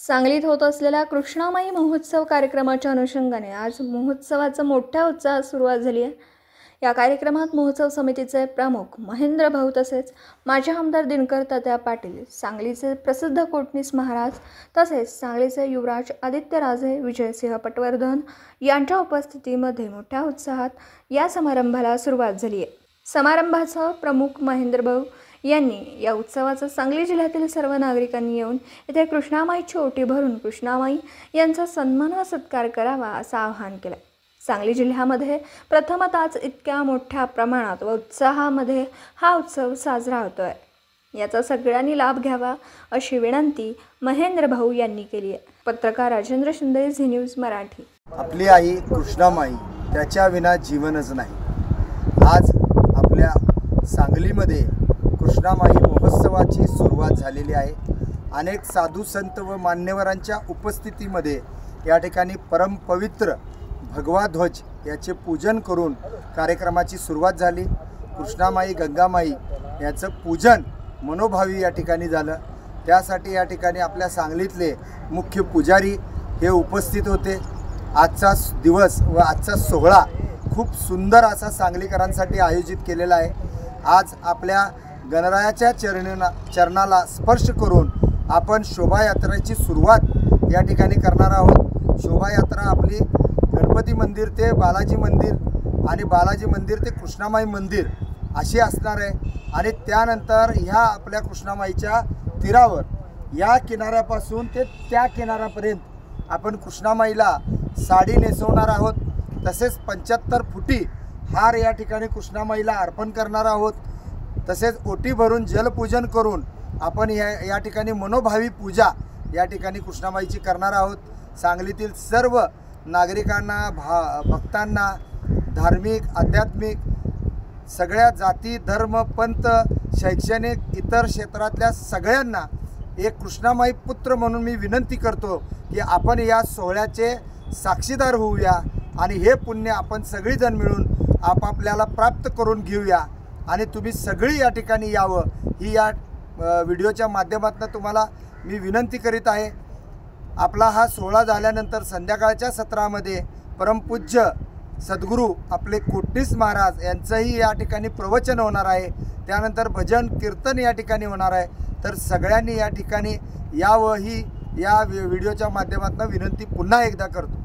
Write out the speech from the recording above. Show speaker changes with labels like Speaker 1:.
Speaker 1: सांगलीत होत असलेल्या कृष्णामाई महोत्सव कार्यक्रमाच्या अनुषंगाने आज महोत्सवाचा मोठ्या उत्साहात सुरुवात झाली आहे। या कार्यक्रमात महोत्सव समितीचे प्रमुख महेंद्र भाऊ तसेच माजी आमदार दिनकर तात्या पाटील, सांगलीचे प्रसिद्ध कोटणीस महाराज तसेच सांगलीचे युवराज आदित्यराजे विजयसिंह पटवर्धन यांच्या उपस्थितीमध्ये मोठ्या उत्साहात या समारंभाला सुरुवात झाली आहे। समारंभाचा प्रमुख महेंद्र भाऊ यांनी या उत्सवाचा सांगली जिल्ह्यातील सर्व नागरिकांनी येऊन येथे कृष्णामाईची ओटी भरून कृष्णामाई यांचा सन्मान व सत्कार करावा असं आवाहन केलं। सांगली जिल्ह्यामध्ये प्रथमतःच इतक्या मोठ्या प्रमाणात व उत्साहामध्ये हा उत्सव साजरा होतोय, याचा सगळ्यांनी लाभ घ्यावा अशी विनंती महेंद्र भाऊ यांनी केली आहे। पत्रकार राजेंद्र शिंदे, झी न्यूज मराठी।
Speaker 2: आपली आई कृष्णामाई, त्याच्या विना जीवनच नाही। आज आपल्या सांगलीमध्ये कृष्णामाई महोत्सवाची सुरुवात झालेली आहे। अनेक साधू संत व मान्यवरांच्या उपस्थितीमध्ये या ठिकाणी परमपवित्र भगवा ध्वज याचे पूजन करून कार्यक्रमाची सुरुवात झाली। कृष्णामाई गंगामाई याचं पूजन मनोभावी या ठिकाणी झालं। त्यासाठी या ठिकाणी आपल्या सांगलीतले मुख्य पुजारी हे उपस्थित होते। आजचा दिवस व आजचा सोहळा खूप सुंदर असा सांगलीकरांसाठी आयोजित केलेला आहे। आज आपल्या गणरायाच्या चरणाला स्पर्श करून आपण शोभायात्रेची सुरुवात या ठिकाणी करणार आहोत। शोभायात्रा आपली गणपती मंदिर ते बालाजी मंदिर आणि बालाजी मंदिर ते कृष्णामाई मंदिर अशी असणार आहे। आणि त्यानंतर ह्या आपल्या कृष्णामाईच्या तीरावर या किनाऱ्यापासून ते त्या किनाऱ्यापर्यंत आपण कृष्णामाईला साडी नेसवणार आहोत। तसेच 75 फुटी हार या ठिकाणी कृष्णामाईला अर्पण करणार आहोत। तसेच ओटी भरून जलपूजन करून आपण या ठिकाणी मनोभावी पूजा या ठिकाणी कृष्णामाईची करणार आहोत। सांगलीतील सर्व नागरिकांना, भक्तांना, धार्मिक, आध्यात्मिक सगळ्या जाती, धर्म, पंथ, शैक्षणिक, इतर क्षेत्रातल्या सगळ्यांना एक कृष्णामाई पुत्र म्हणून मी विनंती करतो की आपण या सोहळ्याचे साक्षीदार होऊया आणि हे पुण्य आपण सगळीजण मिळून आपापल्याला प्राप्त करून घेऊया। आणि तुम्ही सगळी या ठिकाणी यावं ही या व्हिडिओच्या माध्यमातून तुम्हाला मी विनंती करीत आहे। आपला हा सोहळा झाल्यानंतर संध्याकाळच्या सत्रामध्ये परमपूज्य सद्गुरू आपले कोटणीस महाराज यांचंही या ठिकाणी प्रवचन होणार आहे। त्यानंतर भजन कीर्तन या ठिकाणी होणार आहे। तर सगळ्यांनी या ठिकाणी यावं ही या व्हिडिओच्या माध्यमातून विनंती पुन्हा एकदा करतो।